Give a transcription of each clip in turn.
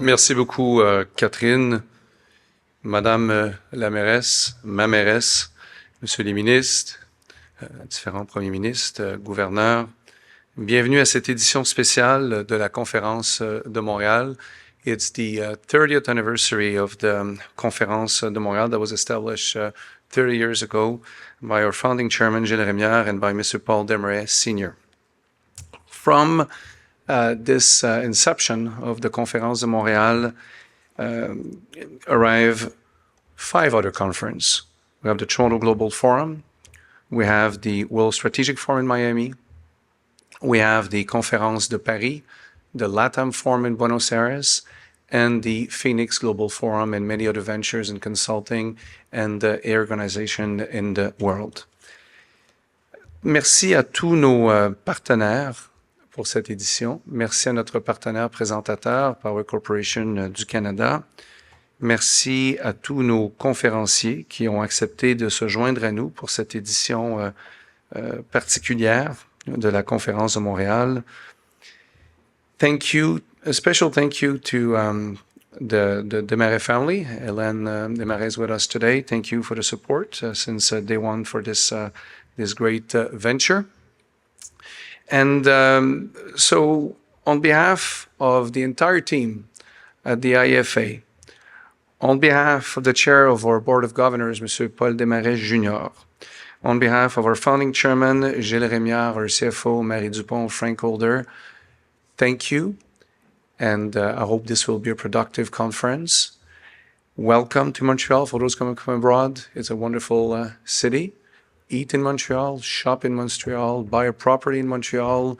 Merci beaucoup, Catherine, Madame la mairesse, ma mairesse, Monsieur les ministres, différents premiers ministres, gouverneurs. Bienvenue à cette édition spéciale de la conférence de Montréal. It's the 30th anniversary of the Conférence de Montréal that was established 30 years ago by our founding chairman, Gilles Rémillard, and by Mr. Paul Desmarais, Sr. From this inception of the Conférence de Montréal arrive 5 other conferences. We have the Toronto Global Forum, we have the World Strategic Forum in Miami, we have the Conférence de Paris, the LATAM Forum in Buenos Aires, and the Phoenix Global Forum and many other ventures in consulting and air organization in the world. Merci à tous nos partenaires pour cette édition. Merci à notre partenaire présentateur, Power Corporation du Canada. Merci à tous nos conférenciers qui ont accepté de se joindre à nous pour cette édition particulière de la Conférence de Montréal. Thank you, a special thank you to the Desmarais family. Hélène Desmarais is with us today. Thank you for the support since day one for this great venture. And so on behalf of the entire team at the IEFA, on behalf of the chair of our Board of Governors, Mr. Paul Desmarais Jr., on behalf of our founding chairman, Gilles Rémillard, our CFO, Marie Dupont, Frank Holder, thank you. And I hope this will be a productive conference. Welcome to Montreal for those coming from abroad. It's a wonderful city. Eat in Montreal, shop in Montreal, buy a property in Montreal.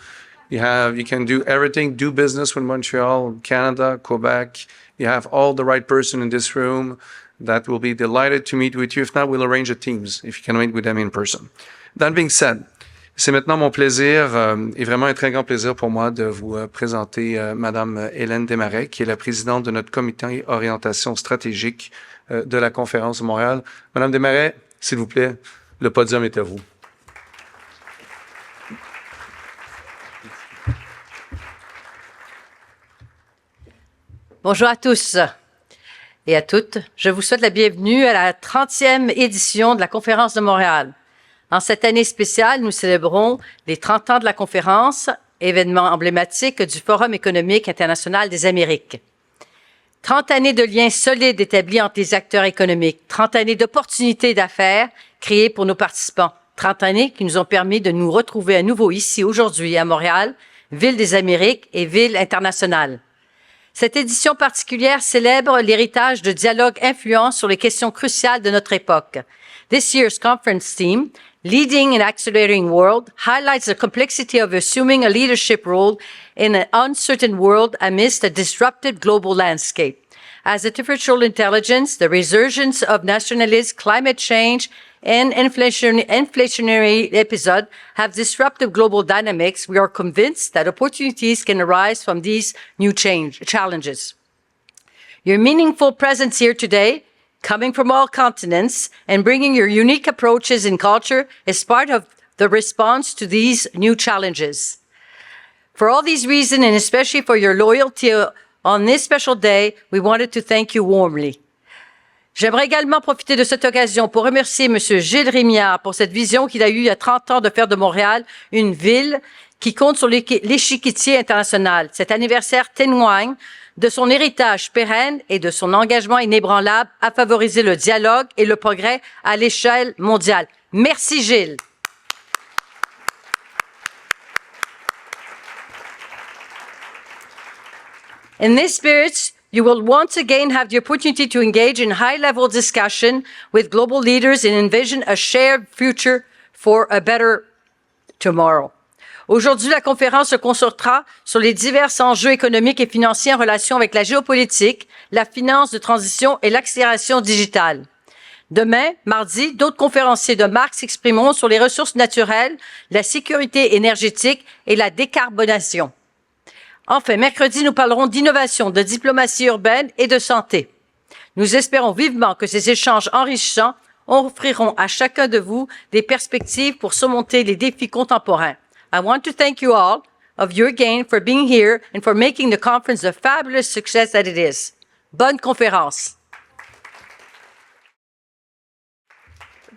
You can do everything, do business with Montreal, Canada, Quebec. You have all the right person in this room that will be delighted to meet with you. If not, we'll arrange a Teams if you can meet with them in person. That being said, c'est maintenant mon plaisir et vraiment un très grand plaisir pour moi de vous présenter Madame Hélène Desmarais, qui est la présidente de notre comité orientation stratégique de la Conférence de Montréal. Madame Desmarais, s'il vous plaît, le podium est à vous. Bonjour à tous et à toutes. Je vous souhaite la bienvenue à la 30e édition de la Conférence de Montréal. En cette année spéciale, nous célébrons les 30 ans de la conférence, événement emblématique du Forum économique international des Amériques. 30 années de liens solides établis entre les acteurs économiques, 30 années d'opportunités d'affaires créées pour nos participants, 30 années qui nous ont permis de nous retrouver à nouveau ici aujourd'hui à Montréal, ville des Amériques et ville internationale. Cette édition particulière célèbre l'héritage de dialogues influents sur les questions cruciales de notre époque. This year's conference theme, Leading in an Accelerating World, highlights the complexity of assuming a leadership role in an uncertain world amidst a disrupted global landscape. As artificial intelligence, the resurgence of nationalism, climate change, and inflationary episode have disrupted global dynamics, we are convinced that opportunities can arise from these new challenges. Your meaningful presence here today, coming from all continents and bringing your unique approaches and culture is part of the response to these new challenges. For all these reasons, and especially for your loyalty on this special day, we wanted to thank you warmly. J'aimerais également profiter de cette occasion pour remercier M. Gilles Rémillard pour cette vision qu'il a eue il y a 30 ans de faire de Montréal une ville qui compte sur l'échiquier international. Cet anniversaire témoigne de son héritage pérenne et de son engagement inébranlable à favoriser le dialogue et le progrès à l'échelle mondiale. Merci Gilles. In this spirit, you will once again have the opportunity to engage in high-level discussion with global leaders and envision a shared future for a better tomorrow. Aujourd'hui, la conférence se concentrera sur les divers enjeux économiques et financiers en relation avec la géopolitique, la finance de transition et l'accélération digitale. Demain, mardi, d'autres conférenciers de marque s'exprimeront sur les ressources naturelles, la sécurité énergétique et la décarbonation. Enfin, mercredi, nous parlerons d'innovation, de diplomatie urbaine et de santé. Nous espérons vivement que ces échanges enrichissants offriront à chacun de vous des perspectives pour surmonter les défis contemporains. I want to thank you all of your gain for being here and for making the conference the fabulous success that it is. Bonne conférence.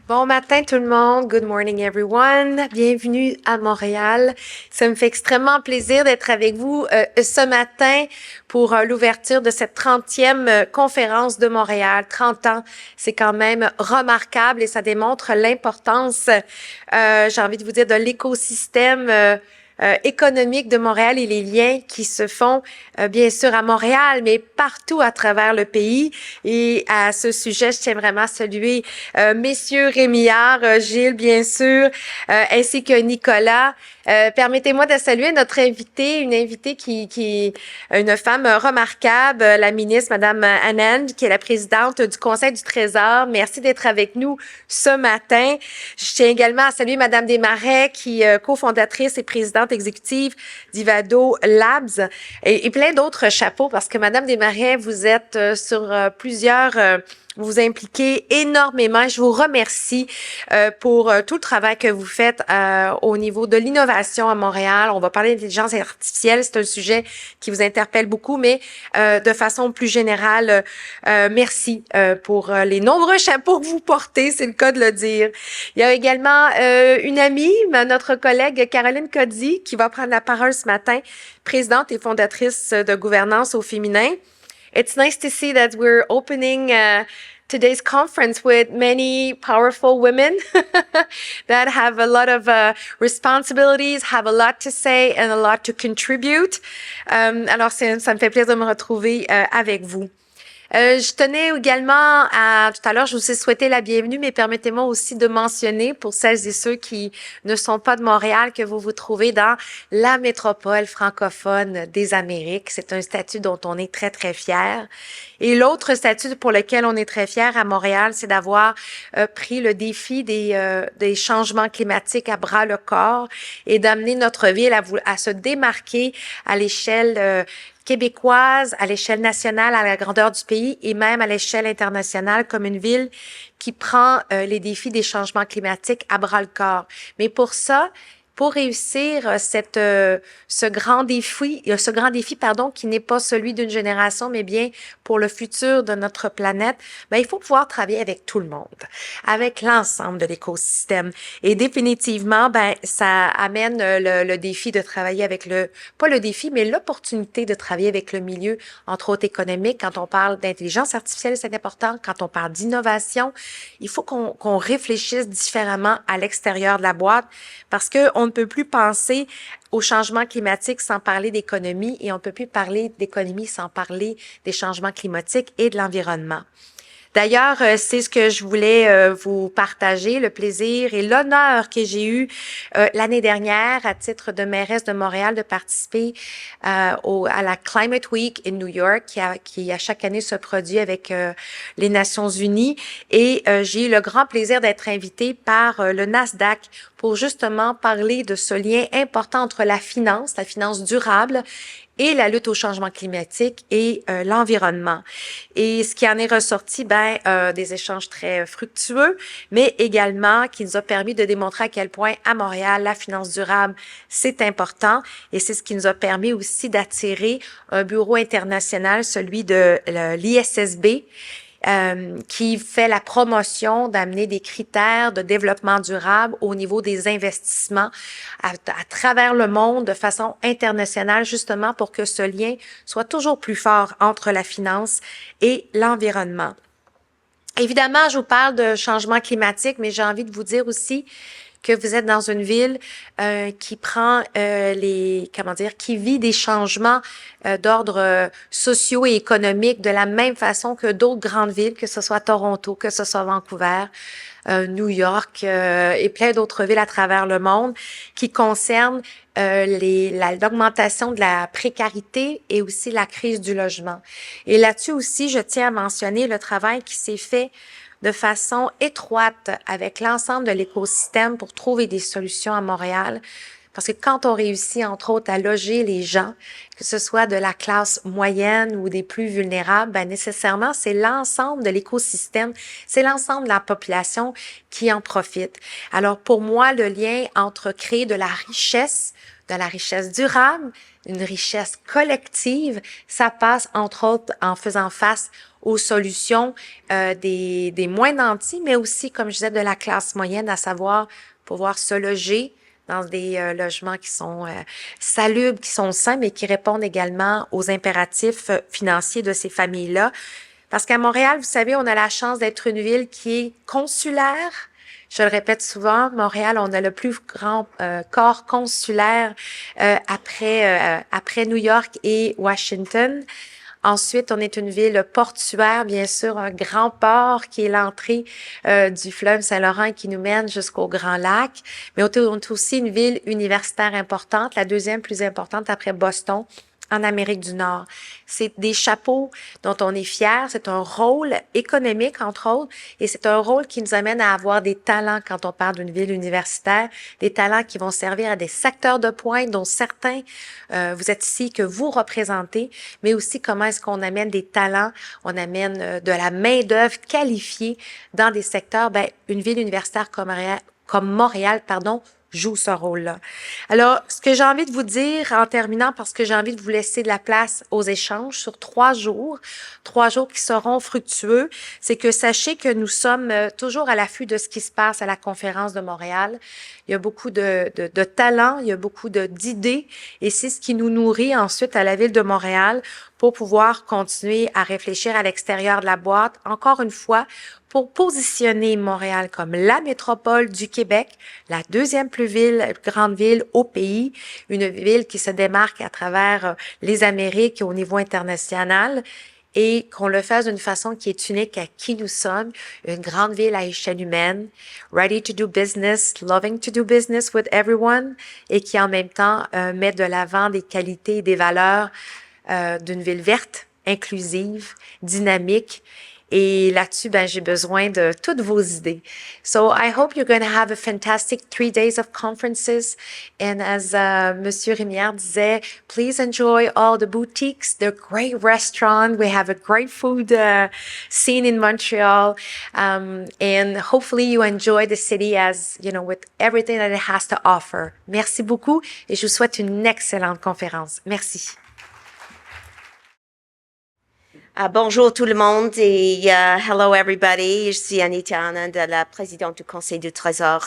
Bon matin tout le monde. Good morning everyone. Bienvenue à Montréal. Ça me fait extrêmement plaisir d'être avec vous ce matin pour l'ouverture de cette 30e conférence de Montréal. 30 ans, c'est quand même remarquable et ça démontre l'importance, j'ai envie de vous dire, de l'écosystème économique de Montréal et les liens qui se font bien sûr à Montréal, mais partout à travers le pays. Et à ce sujet, je tiens vraiment à saluer messieurs Rémillard, Gilles bien sûr, ainsi que Nicolas. Permettez-moi de saluer notre invitée, une invitée qui est une femme remarquable, la ministre Madame Anand, qui est la présidente du Conseil du Trésor. Merci d'être avec nous ce matin. Je tiens également à saluer Madame Desmarais, qui est cofondatrice et présidente exécutive d'Ivado Labs et plein d'autres chapeaux parce que Madame Desmarais, vous êtes sur plusieurs vous vous impliquez énormément. Je vous remercie pour tout le travail que vous faites au niveau de l'innovation à Montréal. On va parler d'intelligence artificielle, c'est un sujet qui vous interpelle beaucoup, mais de façon plus générale, merci pour les nombreux chapeaux que vous portez, c'est le cas de le dire. Il y a également une amie, notre collègue Caroline Codsi, qui va prendre la parole ce matin, présidente et fondatrice de Gouvernance au féminin. It's nice to see that we're opening today's conference with many powerful women that have a lot of responsibilities, have a lot to say and a lot to contribute. Alors, ça me fait plaisir de me retrouver avec vous. Je tenais également tout à l'heure, je vous ai souhaité la bienvenue, mais permettez-moi aussi de mentionner pour celles et ceux qui ne sont pas de Montréal que vous vous trouvez dans la métropole francophone des Amériques. C'est un statut dont on est très, très fier. Et l'autre statut pour lequel on est très fier à Montréal, c'est d'avoir pris le défi des changements climatiques à bras le corps et d'amener notre ville à se démarquer à l'échelle québécoise, à l'échelle nationale, à la grandeur du pays et même à l'échelle internationale comme une ville qui prend les défis des changements climatiques à bras le corps. Mais pour ça, pour réussir ce grand défi, qui n'est pas celui d'une génération, mais bien pour le futur de notre planète, il faut pouvoir travailler avec tout le monde, avec l'ensemble de l'écosystème. Et définitivement, ça amène le défi de travailler avec pas le défi, mais l'opportunité de travailler avec le milieu, entre autres économique. Quand on parle d'intelligence artificielle, c'est important. Quand on parle d'innovation, il faut qu'on réfléchisse différemment à l'extérieur de la boîte parce que on ne peut plus penser au changement climatique sans parler d'économie et on ne peut plus parler d'économie sans parler des changements climatiques et de l'environnement. D'ailleurs, c'est ce que je voulais vous partager, le plaisir et l'honneur que j'ai eu l'année dernière à titre de mairesse de Montréal de participer à la Climate Week in New York qui à chaque année se produit avec les Nations Unies et j'ai eu le grand plaisir d'être invitée par le Nasdaq pour justement parler de ce lien important entre la finance durable et la lutte au changement climatique et l'environnement. Et ce qui en est ressorti, des échanges très fructueux, mais également qui nous a permis de démontrer à quel point à Montréal, la finance durable, c'est important. Et c'est ce qui nous a permis aussi d'attirer un bureau international, celui de l'ISSB, qui fait la promotion d'amener des critères de développement durable au niveau des investissements à travers le monde de façon internationale, justement pour que ce lien soit toujours plus fort entre la finance et l'environnement. Évidemment, je vous parle de changement climatique, mais j'ai envie de vous dire aussi que vous êtes dans une ville qui prend qui vit des changements d'ordre sociaux et économiques de la même façon que d'autres grandes villes, que ce soit Toronto, que ce soit Vancouver, New York et plein d'autres villes à travers le monde qui concernent l'augmentation de la précarité et aussi la crise du logement. Et là-dessus aussi, je tiens à mentionner le travail qui s'est fait de façon étroite avec l'ensemble de l'écosystème pour trouver des solutions à Montréal. Parce que quand on réussit, entre autres, à loger les gens, que ce soit de la classe moyenne ou des plus vulnérables, nécessairement, c'est l'ensemble de l'écosystème, c'est l'ensemble de la population qui en profite. Alors, pour moi, le lien entre créer de la richesse de la richesse durable, une richesse collective. Ça passe, entre autres, en faisant face aux solutions des moins nantis, mais aussi, comme je disais, de la classe moyenne, à savoir pouvoir se loger dans des logements qui sont salubres, qui sont sains, mais qui répondent également aux impératifs financiers de ces familles-là. Parce qu'à Montréal, vous savez, on a la chance d'être une ville qui est consulaire. Je le répète souvent, Montréal, on a le plus grand corps consulaire après New York et Washington. Ensuite, on est une ville portuaire, bien sûr, un grand port qui est l'entrée du fleuve Saint-Laurent qui nous mène jusqu'au Grand Lac. Mais on est aussi une ville universitaire importante, la deuxième plus importante après Boston en Amérique du Nord. C'est des chapeaux dont on est fier. C'est un rôle économique, entre autres, et c'est un rôle qui nous amène à avoir des talents quand on parle d'une ville universitaire, des talents qui vont servir à des secteurs de pointe dont certains, vous êtes ici, que vous représentez, mais aussi comment est-ce qu'on amène des talents, on amène de la main-d'œuvre qualifiée dans des secteurs. Ben, une ville universitaire comme Montréal, joue ce rôle-là. Alors, ce que j'ai envie de vous dire en terminant, parce que j'ai envie de vous laisser de la place aux échanges sur 3 jours qui seront fructueux, c'est que sachez que nous sommes toujours à l'affût de ce qui se passe à la conférence de Montréal. Il y a beaucoup de talents, il y a beaucoup d'idées, et c'est ce qui nous nourrit ensuite à la ville de Montréal pour pouvoir continuer à réfléchir à l'extérieur de la boîte, encore une fois, pour positionner Montréal comme la métropole du Québec, la deuxième plus grande ville au pays, une ville qui se démarque à travers les Amériques et au niveau international, et qu'on le fasse d'une façon qui est unique à qui nous sommes, une grande ville à échelle humaine, ready to do business, loving to do business with everyone, et qui en même temps met de l'avant des qualités et des valeurs d'une ville verte, inclusive, dynamique. Et là-dessus, ben, j'ai besoin de toutes vos idées. So I hope you're going to have a fantastic 3 days of conferences. And as Monsieur Rémillard disait, please enjoy all the boutiques, the great restaurant. We have a great food scene in Montreal. And hopefully you enjoy the city as, you know, with everything that it has to offer. Merci beaucoup et je vous souhaite une excellente conférence. Merci. Bonjour tout le monde et hello everybody. Je suis Anita, Anand, la présidente du Conseil du Trésor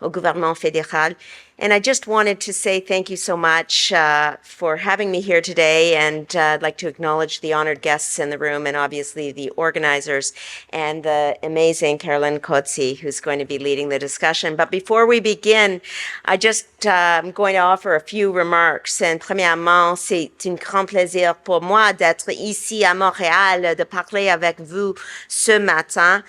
au gouvernement fédéral. And I just wanted to say thank you so much for having me here today, and I'd like to acknowledge the honored guests in the room and obviously the organizers and the amazing Carolyn Codsi, who's going to be leading the discussion. But before we begin, I just I'm going to offer a few remarks. And premièrement, c'est un grand plaisir pour moi d'être ici à Montréal, de parler avec vous ce matin.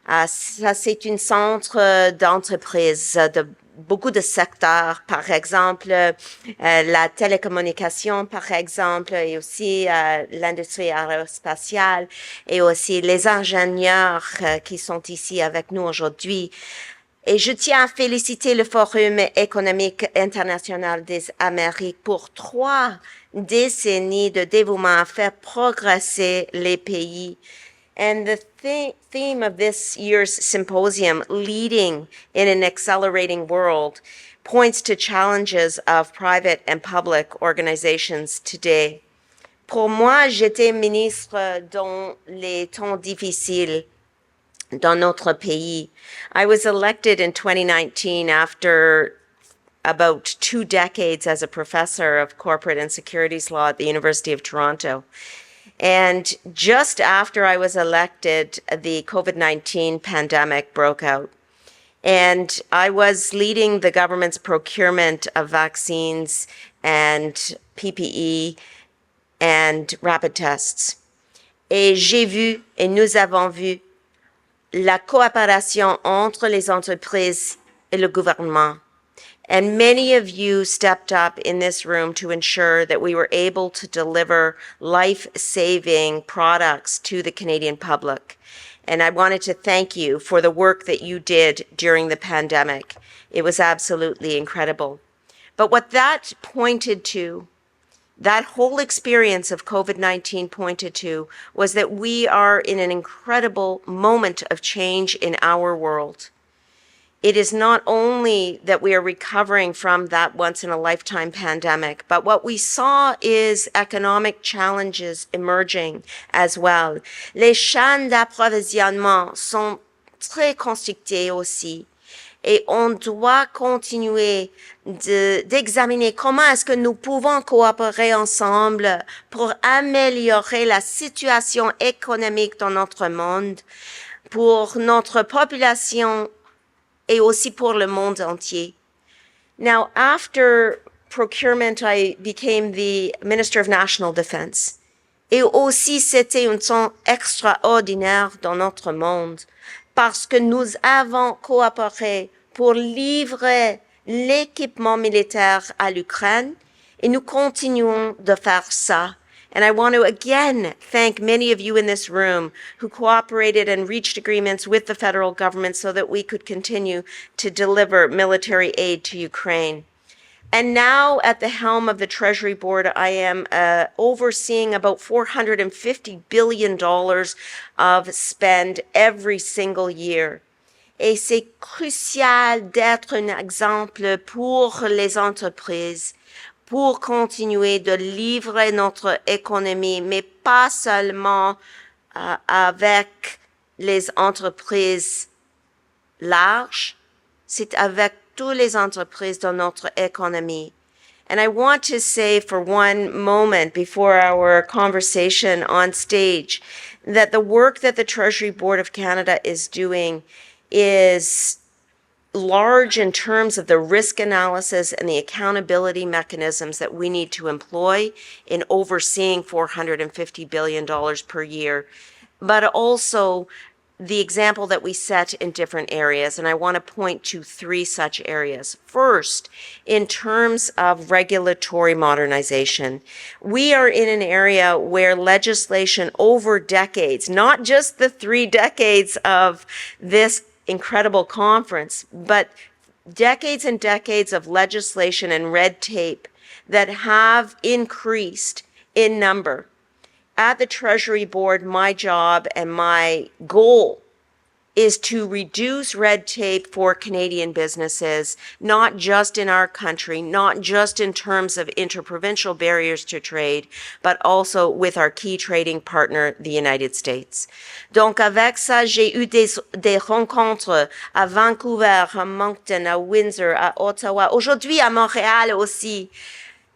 Ça, c'est un centre d'entreprise de beaucoup de secteurs, par exemple la télécommunication, par exemple, et aussi l'industrie aérospatiale, et aussi les ingénieurs qui sont ici avec nous aujourd'hui. Et je tiens à féliciter le Forum économique international des Amériques pour 3 décennies de dévouement à faire progresser les pays. And the theme of this year's symposium, Leading in an Accelerating World, points to challenges of private and public organizations today. Pour moi, j'étais ministre dans les temps difficiles dans notre pays. I was elected in 2019 after about 2 decades as a professor of corporate and securities law at the University of Toronto. And just after I was elected, the COVID-19 pandemic broke out. And I was leading the government's procurement of vaccines and PPE and rapid tests. Et j'ai vu, et nous avons vu, la coopération entre les entreprises et le gouvernement. And many of you stepped up in this room to ensure that we were able to deliver life-saving products to the Canadian public. And I wanted to thank you for the work that you did during the pandemic. It was absolutely incredible. But what that pointed to, that whole experience of COVID-19 pointed to, was that we are in an incredible moment of change in our world. it is not only that we are recovering from that once-in-a-lifetime pandemic, but what we saw is economic challenges emerging as well. Les chaînes d'approvisionnement sont très constrictées aussi. Et on doit continuer d'examiner comment est-ce que nous pouvons coopérer ensemble pour améliorer la situation économique dans notre monde, pour notre population et aussi pour le monde entier. Now, after procurement, I became the Minister of National Defense. Et aussi, c'était un temps extraordinaire dans notre monde parce que nous avons coopéré pour livrer l'équipement militaire à l'Ukraine et nous continuons de faire ça. And I want to again thank many of you in this room who cooperated and reached agreements with the federal government so that we could continue to deliver military aid to Ukraine. And now at the helm of the Treasury Board, I am overseeing about $450 billion of spend every single year. Et c'est crucial d'être un exemple pour les entreprises, pour continuer de livrer notre économie, mais pas seulement avec les entreprises larges, c'est avec toutes les entreprises dans notre économie. And I want to say for one moment before our conversation on stage that the work that the Treasury Board of Canada is doing is large in terms of the risk analysis and the accountability mechanisms that we need to employ in overseeing $450 billion per year, but also the example that we set in different areas. And I want to point to three such areas. First, in terms of regulatory modernization, we are in an area where legislation over decades, not just the 3 decades of this incredible conference, but decades and decades of legislation and red tape that have increased in number. At the Treasury Board, my job and my goal is to reduce red tape for Canadian businesses, not just in our country, not just in terms of interprovincial barriers to trade, but also with our key trading partner, the United States. Donc avec ça, j'ai eu des rencontres à Vancouver, à Moncton, à Windsor, à Ottawa, aujourd'hui à Montréal aussi,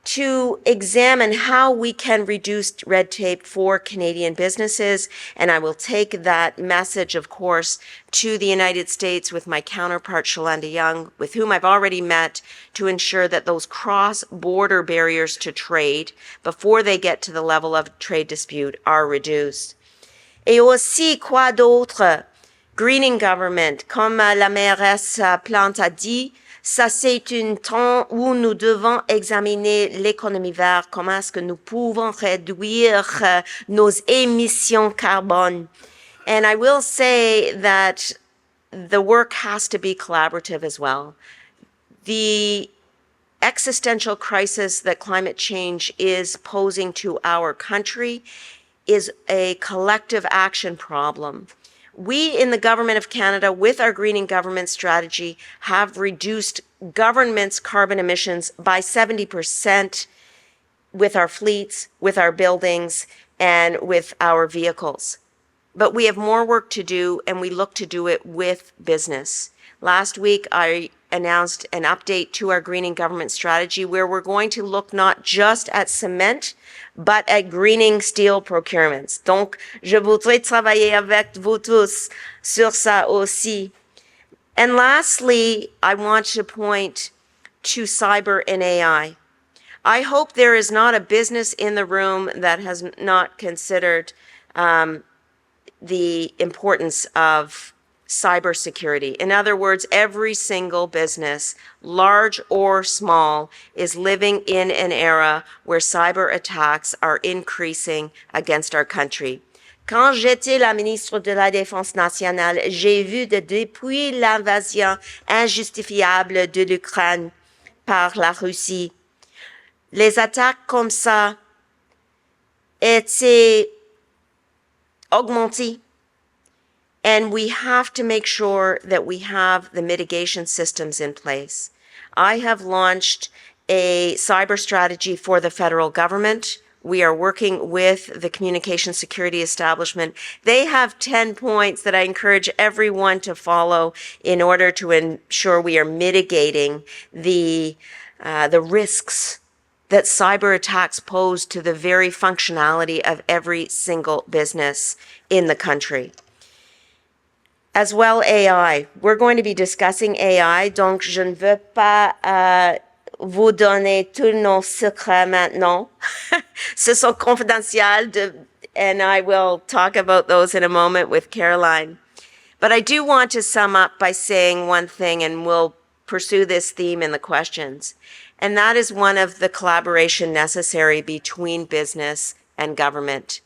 to examine how we can reduce red tape for Canadian businesses. And I will take that message, of course, to the United States with my counterpart, Shalanda Young, with whom I've already met, to ensure that those cross-border barriers to trade, before they get to the level of trade dispute, are reduced. Et aussi, quoi d'autre? Greening government, comme la mairesse Plante a dit, ça, c'est un temps où nous devons examiner l'économie verte, comment est-ce que nous pouvons réduire nos émissions carbone. And I will say that the work has to be collaborative as well. The existential crisis that climate change is posing to our country is a collective action problem. We in the Government of Canada, with our greening government strategy, have reduced government's carbon emissions by 70% with our fleets, with our buildings, and with our vehicles. But we have more work to do, and we look to do it with business. Last week, I announced an update to our greening government strategy where we're going to look not just at cement, but at greening steel procurements. Donc, je voudrais travailler avec vous tous sur ça aussi. And lastly, I want to point to cyber and AI. I hope there is not a business in the room that has not considered the importance of cybersecurity. In other words, every single business, large or small, is living in an era where cyber attacks are increasing against our country. Quand j'étais la ministre de la Défense nationale, j'ai vu que depuis l'invasion injustifiable de l'Ukraine par la Russie, les attaques comme ça étaient augmentées. And we have to make sure that we have the mitigation systems in place. I have launched a cyber strategy for the federal government. We are working with the communication security establishment. They have 10 points that I encourage everyone to follow in order to ensure we are mitigating the risks that cyber attacks pose to the very functionality of every single business in the country. As well, AI. We're going to be discussing AI, donc je ne veux pas vous donner tous nos secrets maintenant. Ce sont confidentiels, and I will talk about those in a moment with Caroline. But I do want to sum up by saying one thing, and we'll pursue this theme in the questions. And that is one of the collaboration necessary between business and government.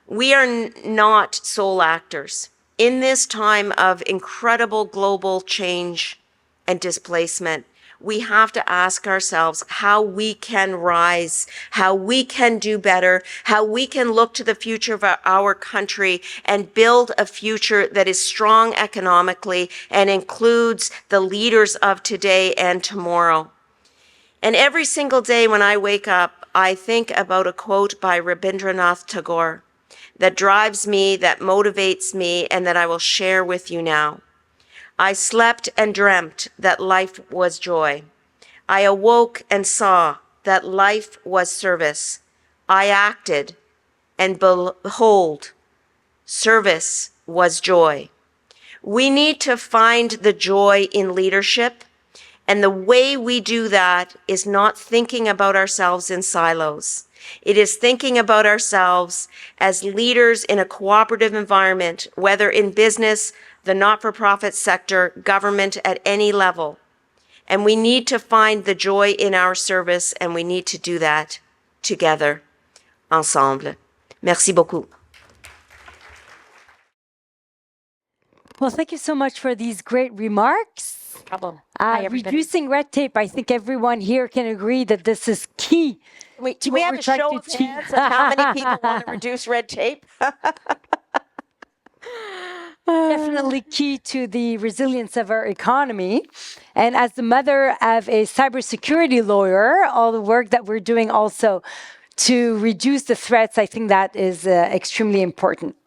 We are not sole actors. In this time of incredible global change and displacement, we have to ask ourselves how we can rise, how we can do better, how we can look to the future of our country and build a future that is strong economically and includes the leaders of today and tomorrow. And every single day when I wake up, I think about a quote by Rabindranath Tagore that drives me, that motivates me, and that I will share with you now. I slept and dreamt that life was joy. I awoke and saw that life was service. I acted, and behold, service was joy. We need to find the joy in leadership, and the way we do that is not thinking about ourselves in silos. It is thinking about ourselves as leaders in a cooperative environment, whether in business, the not-for-profit sector, government at any level. And we need to find the joy in our service, and we need to do that together, ensemble. Merci beaucoup. Well, thank you so much for these great remarks. Problem. Hi, everybody. Reducing red tape, I think everyone here can agree that this is key. Wait, to do we what have we're a trying show to of achieve. hands of how many people want to reduce red tape? Definitely key to the resilience of our economy. And as the mother of a cybersecurity lawyer, all the work that we're doing also to reduce the threats, I think that is extremely important.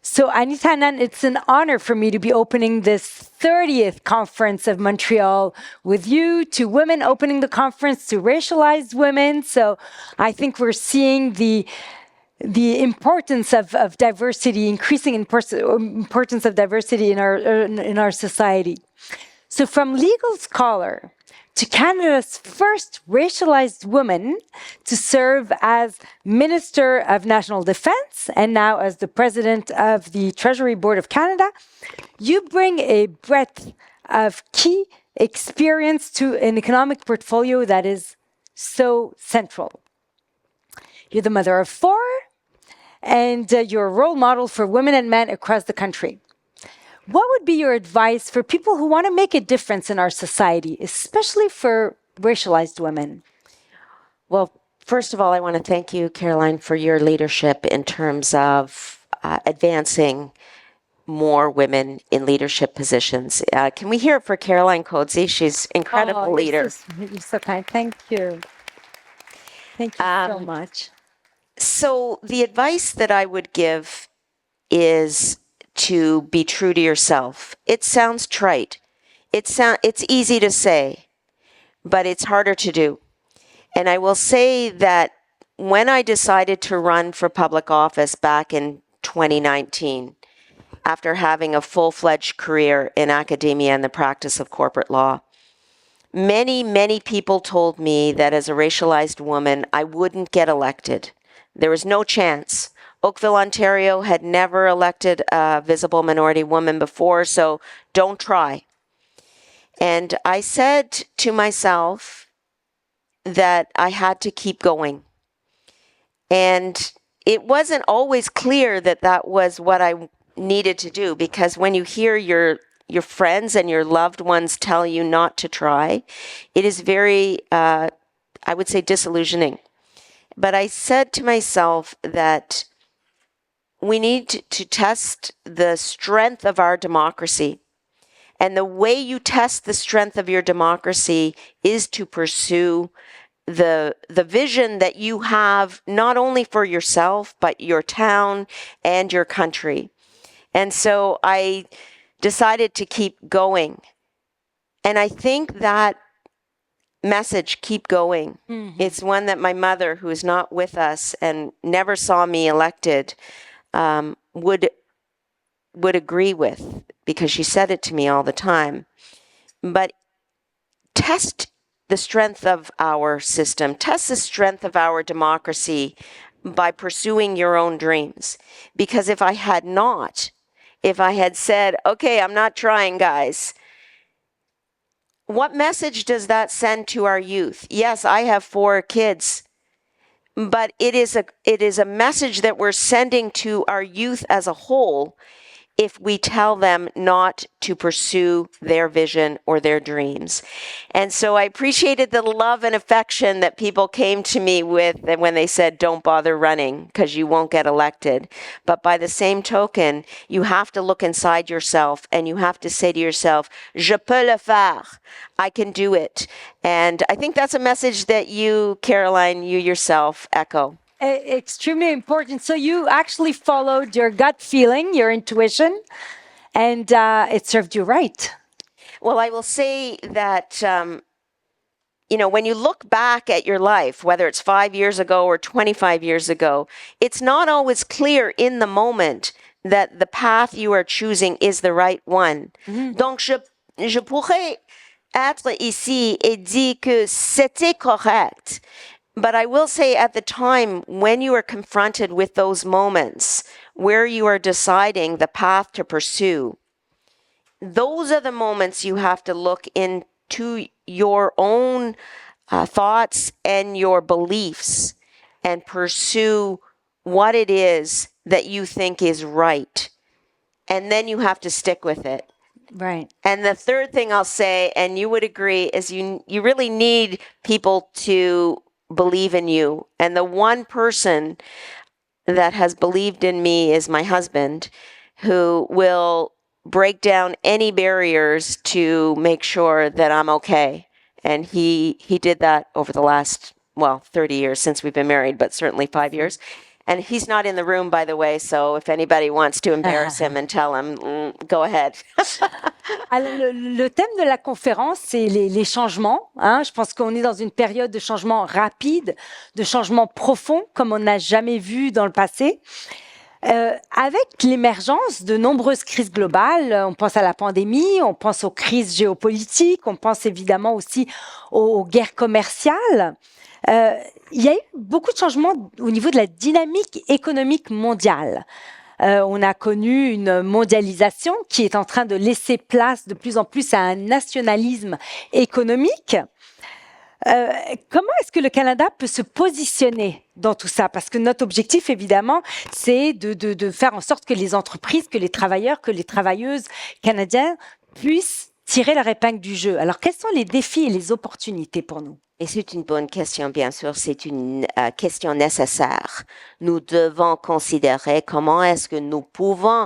So Anita, Anand, it's an honor for me to be opening this 30th conference of Montreal with you, to women opening the conference, to racialized women. So I think we're seeing the importance of diversity, increasing importance of diversity in our society. So from legal scholar to Canada's first racialized woman to serve as Minister of National Defence and now as the President of the Treasury Board of Canada, you bring a breadth of key experience to an economic portfolio that is so central. You're the mother of 4, and you're a role model for women and men across the country. What would be your advice for people who want to make a difference in our society, especially for racialized women? Well, first of all, I want to thank you, Caroline, for your leadership in terms of advancing more women in leadership positions. Can we hear it for Caroline Codsi? She's an incredible leader. You're so kind. Thank you. Thank you so much. So the advice that I would give is to be true to yourself. It sounds trite. It's easy to say, but it's harder to do. And I will say that when I decided to run for public office back in 2019, after having a full-fledged career in academia and the practice of corporate law, many, many people told me that as a racialized woman, I wouldn't get elected. There was no chance. Oakville, Ontario had never elected a visible minority woman before, so don't try. And I said to myself that I had to keep going. And it wasn't always clear that that was what I needed to do, because when you hear your friends and your loved ones tell you not to try, it is very, I would say, disillusioning. But I said to myself that we need to test the strength of our democracy. And the way you test the strength of your democracy is to pursue the vision that you have, not only for yourself, but your town and your country. And so I decided to keep going. And I think that message, keep going, it's one that my mother, who is not with us and never saw me elected, would agree with, because she said it to me all the time. But test the strength of our system, test the strength of our democracy by pursuing your own dreams. Because if I had said, okay, I'm not trying, guys, what message does that send to our youth? Yes, I have 4 kids, but it is a message that we're sending to our youth as a whole if we tell them not to pursue their vision or their dreams. And so I appreciated the love and affection that people came to me with when they said, don't bother running because you won't get elected. But by the same token, you have to look inside yourself and you have to say to yourself, je peux le faire. I can do it. And I think that's a message that you, Caroline, you yourself echo. Extremely important. So you actually followed your gut feeling, your intuition, and it served you right. Well, I will say that, when you look back at your life, whether it's 5 years ago or 25 years ago, it's not always clear in the moment that the path you are choosing is the right one. Donc, je pourrais être ici et dire que c'était correct. But I will say at the time when you are confronted with those moments where you are deciding the path to pursue, those are the moments you have to look into your own thoughts and your beliefs and pursue what it is that you think is right. And then you have to stick with it. Right. And the third thing I'll say, and you would agree, is you really need people to believe in you. And the one person that has believed in me is my husband, who will break down any barriers to make sure that I'm okay. And he did that over the last, 30 years since we've been married, but certainly 5 years. And he's not in the room, by the way, so if anybody wants to embarrass him and tell him, go ahead. Alors, le thème de la conférence, c'est les changements. Je pense qu'on est dans une période de changement rapide, de changement profond, comme on n'a jamais vu dans le passé. Avec l'émergence de nombreuses crises globales, on pense à la pandémie, on pense aux crises géopolitiques, on pense évidemment aussi aux guerres commerciales. Il y a eu beaucoup de changements au niveau de la dynamique économique mondiale. On a connu une mondialisation qui est en train de laisser place de plus en plus à un nationalisme économique. Comment est-ce que le Canada peut se positionner dans tout ça? Parce que notre objectif, évidemment, c'est de faire en sorte que les entreprises, que les travailleurs, que les travailleuses canadiens puissent tirer leur épingle du jeu. Alors, quels sont les défis et les opportunités pour nous? Et c'est une bonne question, bien sûr. C'est une question nécessaire. Nous devons considérer comment est-ce que nous pouvons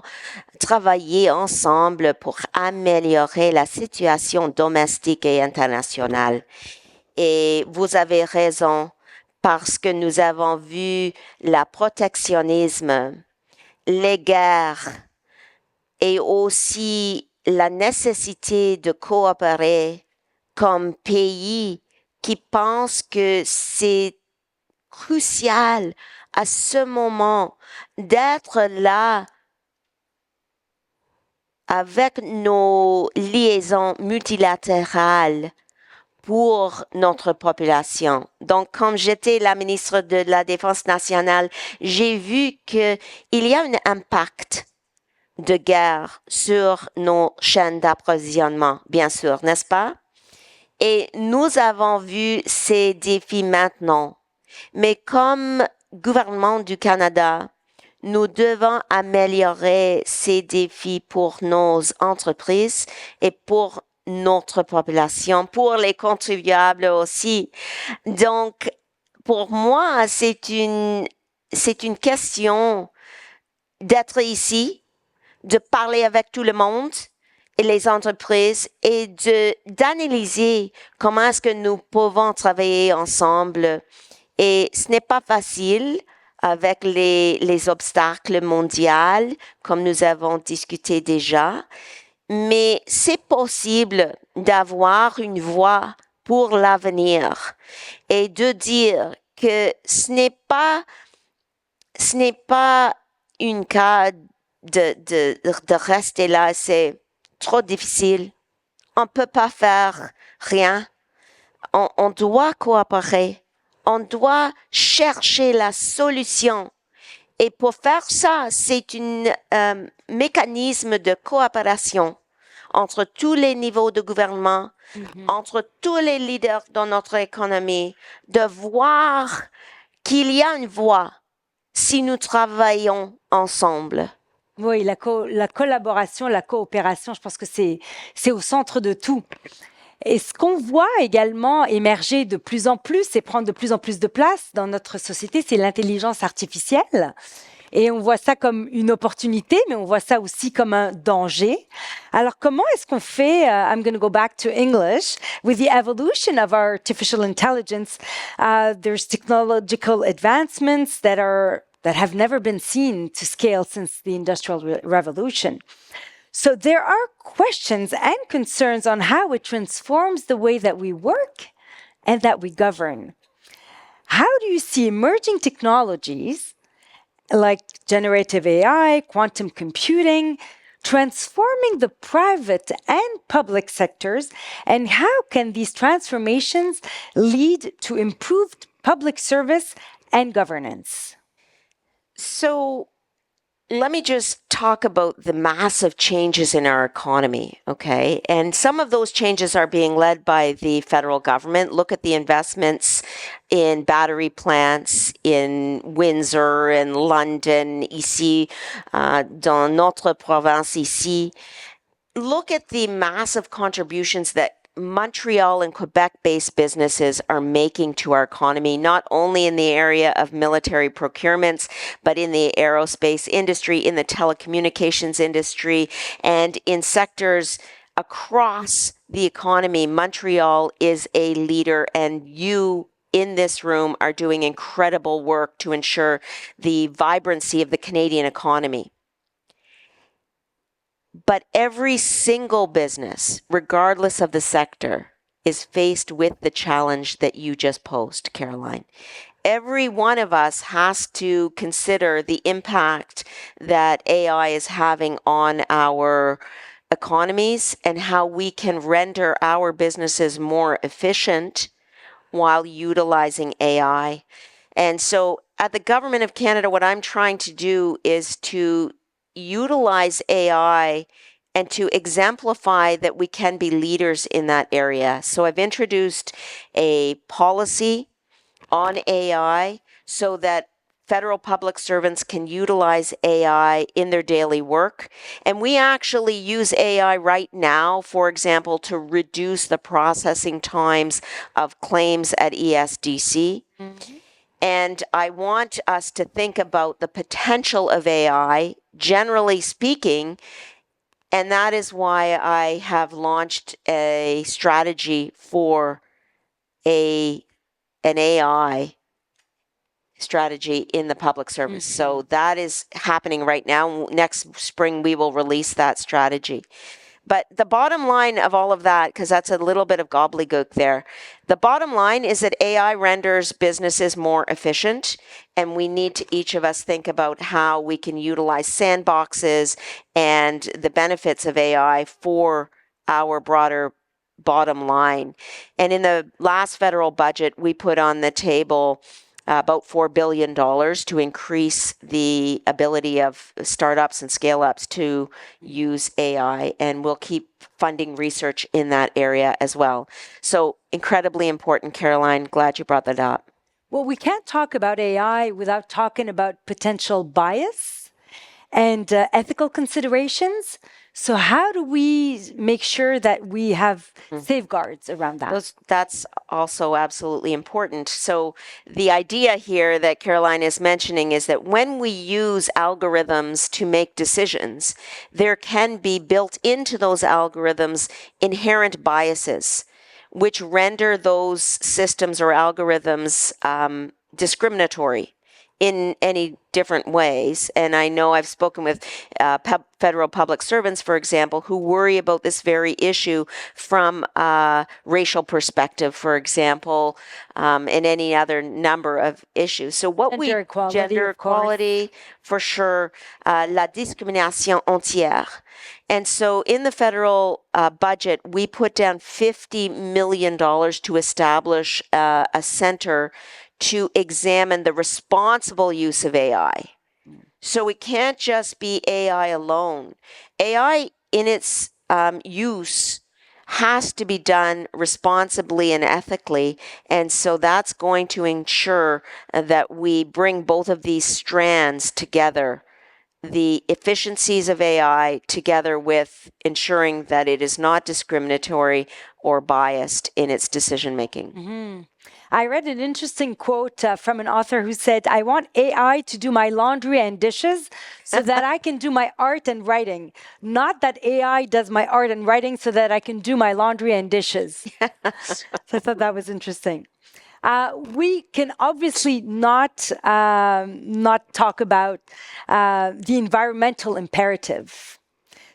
travailler ensemble pour améliorer la situation domestique et internationale. Et vous avez raison, parce que nous avons vu le protectionnisme, les guerres et aussi la nécessité de coopérer comme pays qui pensent que c'est crucial à ce moment d'être là avec nos liaisons multilatérales pour notre population. Donc, comme j'étais la ministre de la Défense nationale, j'ai vu qu'il y a un impact de guerre sur nos chaînes d'approvisionnement, bien sûr, n'est-ce pas? Et nous avons vu ces défis maintenant. Mais comme gouvernement du Canada, nous devons améliorer ces défis pour nos entreprises et pour notre population, pour les contribuables aussi. Donc, pour moi, c'est une question d'être ici, de parler avec tout le monde et les entreprises et d'analyser comment est-ce que nous pouvons travailler ensemble. Et ce n'est pas facile avec les obstacles mondiaux, comme nous avons discuté déjà, mais c'est possible d'avoir une voie pour l'avenir et de dire que ce n'est pas un cas de rester là, c'est trop difficile. On peut pas faire rien. On doit coopérer. On doit chercher la solution. Et pour faire ça, c'est un mécanisme de coopération entre tous les niveaux de gouvernement, entre tous les leaders dans notre économie, de voir qu'il y a une voie si nous travaillons ensemble. Oui, la collaboration, la coopération, je pense que c'est au centre de tout. Et ce qu'on voit également émerger de plus en plus et prendre de plus en plus de place dans notre société, c'est l'intelligence artificielle. Et on voit ça comme une opportunité, mais on voit ça aussi comme un danger. Alors, comment est-ce qu'on fait, I'm going to go back to English, with the evolution of artificial intelligence, there's technological advancements that have never been seen to scale since the Industrial Revolution. So there are questions and concerns on how it transforms the way that we work and that we govern. How do you see emerging technologies like generative AI, quantum computing, transforming the private and public sectors, and how can these transformations lead to improved public service and governance? So let me just talk about the massive changes in our economy, okay? And some of those changes are being led by the federal government. Look at the investments in battery plants in Windsor and London, ici, dans notre province ici. Look at the massive contributions that Montreal and Quebec-based businesses are making to our economy, not only in the area of military procurements, but in the aerospace industry, in the telecommunications industry, and in sectors across the economy. Montreal is a leader, and you in this room are doing incredible work to ensure the vibrancy of the Canadian economy. But every single business, regardless of the sector, is faced with the challenge that you just posed, Caroline. Every one of us has to consider the impact that AI is having on our economies and how we can render our businesses more efficient while utilizing AI. And so at the Government of Canada, what I'm trying to do is to utilize AI and to exemplify that we can be leaders in that area. So I've introduced a policy on AI so that federal public servants can utilize AI in their daily work. And we actually use AI right now, for example, to reduce the processing times of claims at ESDC. Mm-hmm. And I want us to think about the potential of AI, generally speaking, and that is why I have launched a strategy for an AI strategy in the public service. Mm-hmm. So that is happening right now. Next spring, we will release that strategy. But the bottom line of all of that, because that's a little bit of gobbledygook there, the bottom line is that AI renders businesses more efficient, and we need to each of us think about how we can utilize sandboxes and the benefits of AI for our broader bottom line. And in the last federal budget, we put on the table about $4 billion to increase the ability of startups and scale-ups to use AI, and we'll keep funding research in that area as well. So incredibly important, Caroline. Glad you brought that up. Well, we can't talk about AI without talking about potential bias and ethical considerations. So how do we make sure that we have safeguards around that? That's also absolutely important. So the idea here that Caroline is mentioning is that when we use algorithms to make decisions, there can be built into those algorithms inherent biases, which render those systems or algorithms discriminatory in any different ways. And I know I've spoken with federal public servants, for example, who worry about this very issue from a racial perspective, for example, and any other number of issues. So what Gender equality, gender of course. equality, for sure, la discrimination entière. And so in the federal budget, we put down $50 million to establish a center to examine the responsible use of AI. So it can't just be AI alone. AI in its use has to be done responsibly and ethically. And so that's going to ensure that we bring both of these strands together, the efficiencies of AI together with ensuring that it is not discriminatory or biased in its decision making. I read an interesting quote from an author who said, I want AI to do my laundry and dishes so that I can do my art and writing, not that AI does my art and writing so that I can do my laundry and dishes. So I thought that was interesting. We can obviously not talk about the environmental imperative.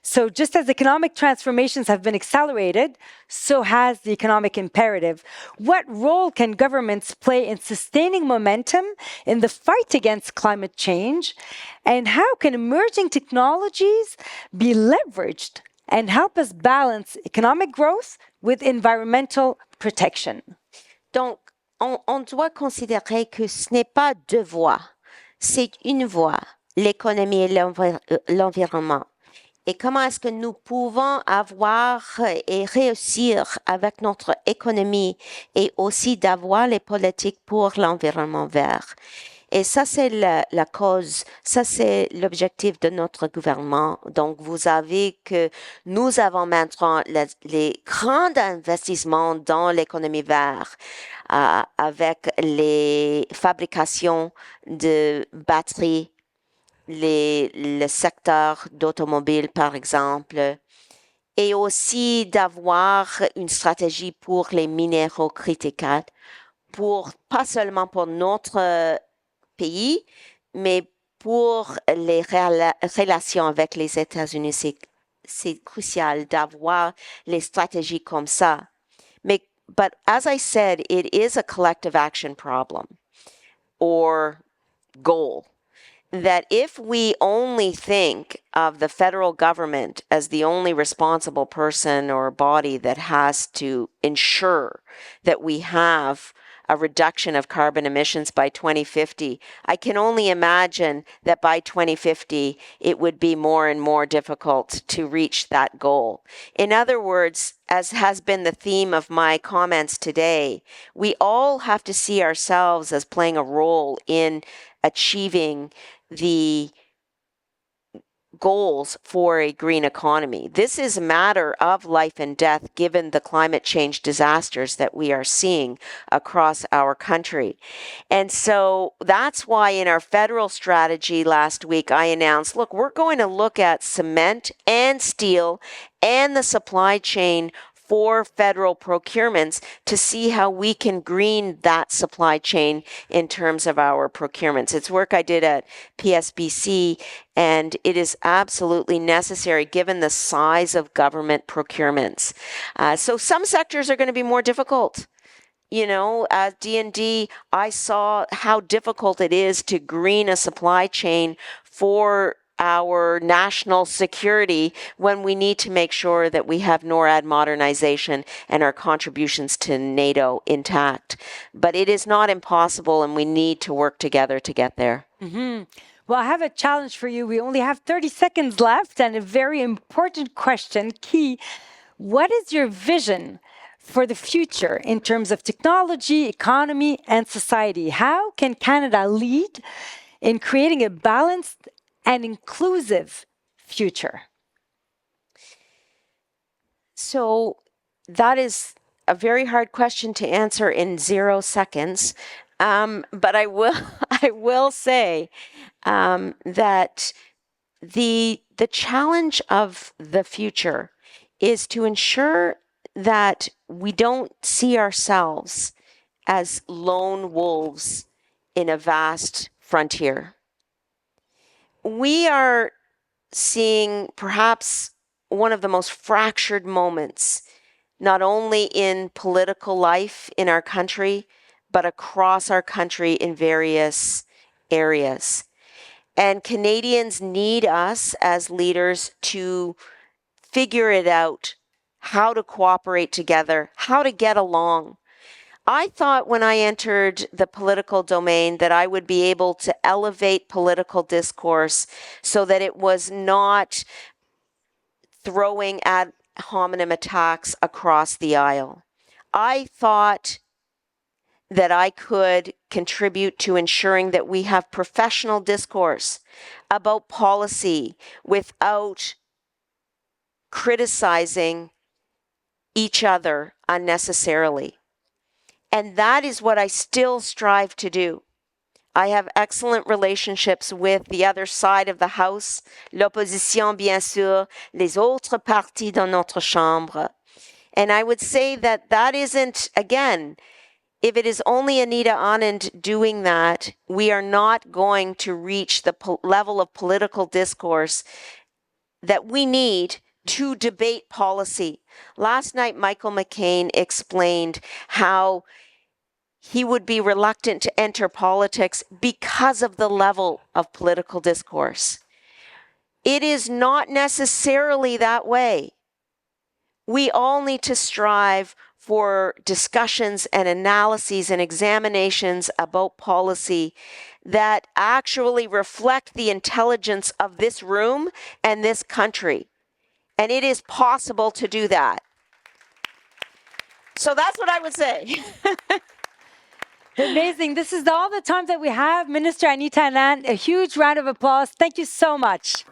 So just as economic transformations have been accelerated, so has the economic imperative. What role can governments play in sustaining momentum in the fight against climate change? And how can emerging technologies be leveraged and help us balance economic growth with environmental protection? Donc, on doit considérer que ce n'est pas deux voies, c'est une voie, l'économie et l'environnement. Et comment est-ce que nous pouvons avoir et réussir avec notre économie et aussi d'avoir les politiques pour l'environnement vert. Et ça, c'est la cause, ça, c'est l'objectif de notre gouvernement. Donc, vous savez que nous avons maintenant les grands investissements dans l'économie verte avec les fabrications de batteries, le secteur d'automobile, par exemple, et aussi d'avoir une stratégie pour les minéraux critiques, pas seulement pour notre pays, mais pour les relations avec les États-Unis. C'est crucial d'avoir les stratégies comme ça. But as I said, it is a collective action problem or goal. That if we only think of the federal government as the only responsible person or body that has to ensure that we have a reduction of carbon emissions by 2050, I can only imagine that by 2050, it would be more and more difficult to reach that goal. In other words, as has been the theme of my comments today, we all have to see ourselves as playing a role in achieving the goals for a green economy. This is a matter of life and death given the climate change disasters that we are seeing across our country. And so that's why in our federal strategy last week, I announced, look, we're going to look at cement and steel and the supply chain for federal procurements to see how we can green that supply chain in terms of our procurements. It's work I did at PSBC, and it is absolutely necessary given the size of government procurements. So some sectors are going to be more difficult. You know, at D&D, I saw how difficult it is to green a supply chain for our national security when we need to make sure that we have NORAD modernization and our contributions to NATO intact. But it is not impossible, and we need to work together to get there. Mm-hmm. Well, I have a challenge for you. We only have 30 seconds left, and a very important question, key. What is your vision for the future in terms of technology, economy, and society? How can Canada lead in creating a balanced and inclusive future? So that is a very hard question to answer in 0 seconds. But I will, I will say that the challenge of the future is to ensure that we don't see ourselves as lone wolves in a vast frontier. We are seeing perhaps one of the most fractured moments, not only in political life in our country, but across our country in various areas. And Canadians need us as leaders to figure it out, how to cooperate together, how to get along. I thought when I entered the political domain that I would be able to elevate political discourse so that it was not throwing ad hominem attacks across the aisle. I thought that I could contribute to ensuring that we have professional discourse about policy without criticizing each other unnecessarily. And that is what I still strive to do. I have excellent relationships with the other side of the House, l'opposition bien sûr, les autres partis dans notre chambre. And I would say that that isn't, again, if it is only Anita Anand doing that, we are not going to reach the level of political discourse that we need to debate policy. Last night, Michael McCain explained how he would be reluctant to enter politics because of the level of political discourse. It is not necessarily that way. We all need to strive for discussions and analyses and examinations about policy that actually reflect the intelligence of this room and this country. And it is possible to do that. So that's what I would say. Amazing. This is all the time that we have. Minister Anita Anand, a huge round of applause. Thank you so much.